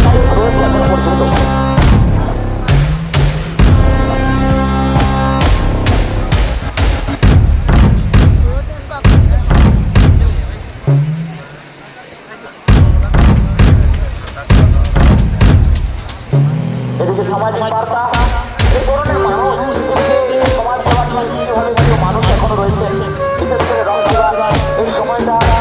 সেটাই রয়েছে এখন পর্যন্ত। এদিকে সামাজিক বার্তা, এই ধরনের মানুষ, সমাজ সেবা কিভাবে মানুষ এখনো রয়েছে, বিশেষ করে রং এই সময়টা